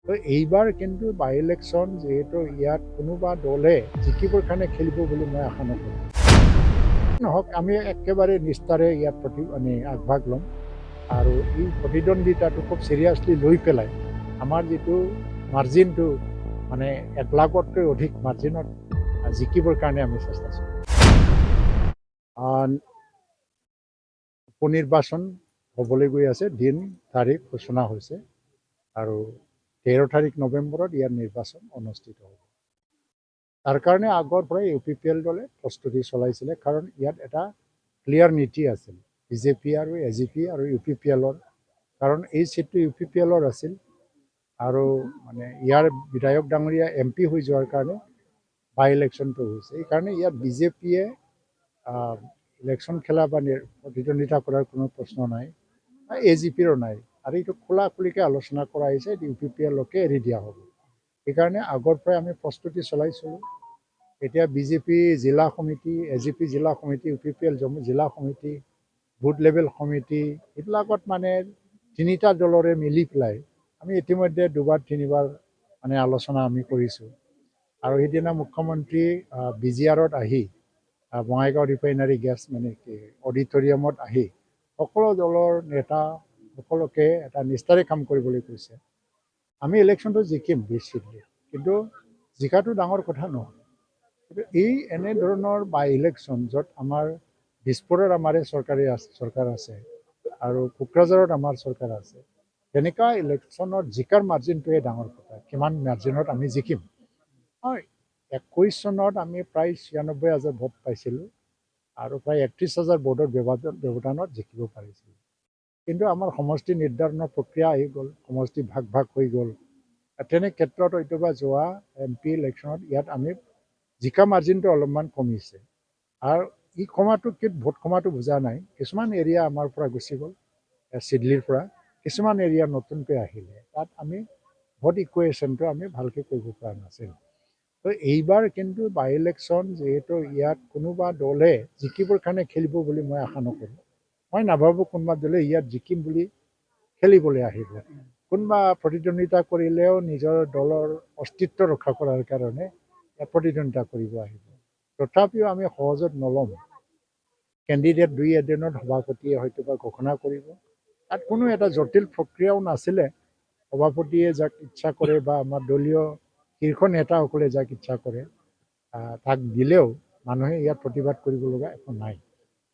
তো এইবাৰ কিন্তু বাই ইলেকশ্যন যিহেতু ইয়াত কোনোবা দলে জিকিবৰ কাৰণে খেলিব বুলি মই আশা নকৰোঁ। নহওক আমি একেবাৰে নিষ্ঠাৰে ইয়াত আগভাগ ল'ম আৰু এই প্ৰতিদ্বন্দ্বিতাটো খুব চিৰিয়াছলি লৈ পেলাই আমাৰ যিটো মাৰ্জিনটো 1 লাখতকৈ অধিক মাৰ্জিনত জিকিবৰ কাৰণে আমি চেষ্টা চলাম। উপনিৰ্বাচন হ'বলৈ গৈ আছে, দিন তাৰিখ ঘোষণা হৈছে আৰু 13 তাৰিখ নৱেম্বৰত ইয়াৰ নিৰ্বাচন অনুষ্ঠিত হ'ব। তাৰ কাৰণে আগৰ পৰাই UPPL দলে প্ৰস্তুতি চলাইছিলে, কাৰণ ইয়াত এটা ক্লিয়াৰ নীতি আছিল বিজেপি আৰু AGP আৰু UPPLৰ, কাৰণ এই চিটটো UPPLৰ আছিল আৰু ইয়াৰ বিধায়ক ডাঙৰীয়া MP হৈ যোৱাৰ কাৰণে বাই ইলেকশ্যনটো হৈছে। এইকাৰণে ইয়াত বিজেপিয়ে ইলেকশ্যন খেলা বা প্ৰতিদ্বন্দ্বিতা কৰাৰ কোনো প্ৰশ্ন নাই, AGPৰো নাই, আৰু এইটো খোলা খুলিকৈ আলোচনা কৰা হৈছে, UPPLকে এৰি দিয়া হ'ব। সেইকাৰণে আগৰ পৰাই আমি প্ৰস্তুতি চলাইছিলোঁ। এতিয়া বিজেপি জিলা সমিতি, AGP জিলা সমিতি, UPPL জিলা সমিতি, বুথ লেভেল সমিতি, এইবিলাকত তিনিটা দলৰে মিলি পেলাই আমি ইতিমধ্যে 2-3বাৰ আলোচনা আমি কৰিছোঁ। আৰু সেইদিনা মুখ্যমন্ত্ৰী BGRত আহি বঙাইগাঁও ৰিফাইনাৰী গেছ অডিটৰিয়ামত আহি সকলো দলৰ নেতা সকলোকে এটা নিষ্ঠাৰে কাম কৰিবলৈ কৈছে। আমি ইলেকশ্যনটো জিকিম নিশ্চিতলি, কিন্তু জিকাটো ডাঙৰ কথা নহয়। কিন্তু এই এনেধৰণৰ বাই ইলেকশ্যন য'ত আমাৰ দিছপুৰত আমাৰে চৰকাৰ আছে আৰু কোকৰাঝাৰত আমাৰ চৰকাৰ আছে, তেনেকুৱা ইলেকশ্যনত জিকাৰ মাৰ্জিনটোৱে ডাঙৰ কথা। কিমান মাৰ্জিনত আমি জিকিম? হয়, 21 চনত আমি প্ৰায় 96,000 ভোট পাইছিলোঁ আৰু প্ৰায় 31,000 ভোটৰ ব্যৱধানত জিকিব পাৰিছিলোঁ। কিন্তু আমাৰ সমষ্টি নিৰ্ধাৰণৰ প্ৰক্ৰিয়া আহি গ'ল, সমষ্টি ভাগ হৈ গ'ল। তেনে ক্ষেত্ৰত হয়তোবা যোৱা MP ইলেকশ্যনত ইয়াত আমি জিকা মাৰ্জিনটো অলপমান কমিছে। আৰু ই কমাটো ভোট কমাটো বুজা নাই, কিছুমান এৰিয়া আমাৰ পৰা গুচি গ'ল, চিডলিৰ পৰা কিছুমান এৰিয়া নতুনকৈ আহিলে, তাত আমি ভোট ইকুৱেশ্যনটো আমি ভালকৈ কৰিব পৰা নাছিলোঁ। তো এইবাৰ কিন্তু বাই ইলেকশ্যন যিহেতু ইয়াত কোনোবা দলে জিকিবৰ কাৰণে খেলিব বুলি মই আশা নকৰোঁ। মই নাভাবোঁ কোনোবা দলে ইয়াত জিকিম বুলি খেলিবলৈ আহিব। কোনোবা প্ৰতিদ্বন্দ্বিতা কৰিলেও নিজৰ দলৰ অস্তিত্ব ৰক্ষা কৰাৰ কাৰণে প্ৰতিদ্বন্দ্বিতা কৰিব আহিব। তথাপিও আমি সহজত নল'ম। কেণ্ডিডেট 2-এদিনত সভাপতিয়ে হয়তোবা ঘোষণা কৰিব। তাত কোনো এটা জটিল প্ৰক্ৰিয়াও নাছিলে। সভাপতিয়ে যাক ইচ্ছা কৰে বা আমাৰ দলীয় শীৰ্ষ নেতাসকলে যাক ইচ্ছা কৰে তাক দিলেও মানুহে ইয়াত প্ৰতিবাদ কৰিব লগা একো নাই।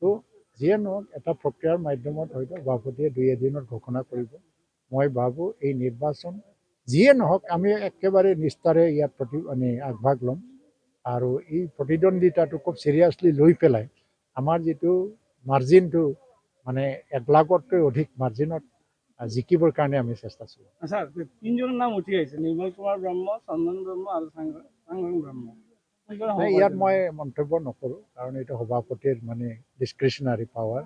তো যিয়ে নহওক এটা প্ৰক্ৰিয়াৰ মাধ্যমত হয়তো সভাপতিয়ে 2-এদিনত ঘোষণা কৰিব। মই ভাবোঁ এই নিৰ্বাচন যিয়ে নহওক আমি একেবাৰে নিষ্ঠাৰে ইয়াত আগভাগ ল'ম আৰু এই প্ৰতিদ্বন্দ্বিতাটো খুব চিৰিয়াছলি লৈ পেলাই আমাৰ যিটো মাৰ্জিনটো 1 লাখতকৈ অধিক মাৰ্জিনত জিকিবৰ কাৰণে আমি চেষ্টা চলাম। আচ্ছা, 3জনেৰ নাম উঠি আহিছে, নিৰ্মল কুমাৰ ব্ৰহ্ম, চন্দন ব্ৰহ্ম আৰু চাংগ্ৰাম ব্ৰহ্ম। ইয়াত মই মন্তব্য নকৰোঁ, কাৰণ এইটো সভাপতিৰ ডিছক্ৰিশ্যনাৰী পাৱাৰ,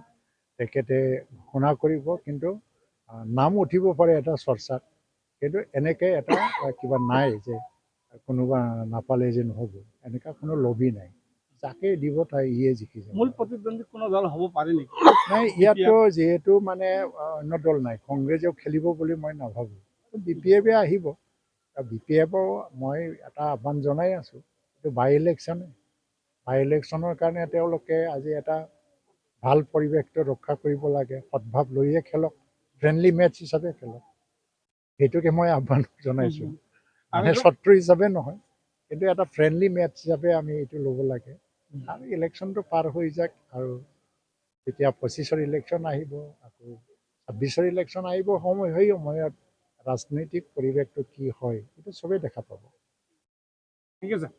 তেখেতে ঘোষণা কৰিব। কিন্তু নাম উঠিব পাৰে এটা চৰ্চাত, কিন্তু এনেকৈ এটা কিবা নাই যে কোনোবা নাপালে যে নহ'ব, এনেকুৱা কোনো লবি নাই। যাকে দিব তাই ইয়ে জিকি যাব। মূল প্ৰতিদ্বন্দ্বী কোনো দল হ'ব পাৰে নেকি? নাই, ইয়াততো যিহেতু অন্য দল নাই, কংগ্ৰেছেও খেলিব বুলি মই নাভাবোঁ। BPF আহিব, BPFও মই এটা আহ্বান জনাই আছোঁ। এইটো বাই ইলেকশ্যনৰ কাৰণে তেওঁলোকে আজি এটা ভাল পৰিৱেশটো ৰক্ষা কৰিব লাগে, সদ্ভাৱ লৈয়ে খেলক, ফ্ৰেণ্ডলি মেটছ হিচাপে খেলক, সেইটোকে মই আহ্বান জনাইছোঁ। শত্ৰু হিচাপে নহয়, কিন্তু এটা ফ্ৰেণ্ডলি মেটছ হিচাপে আমি এইটো ল'ব লাগে। আৰু ইলেকশ্যনটো পাৰ হৈ যাক, আৰু যেতিয়া 25ৰ ইলেকশ্যন আহিব, আকৌ 26ৰ ইলেকশ্যন আহিব, সেই সময়ত ৰাজনৈতিক পৰিৱেশটো কি হয় এইটো চবেই দেখা পাব। ঠিক আছে।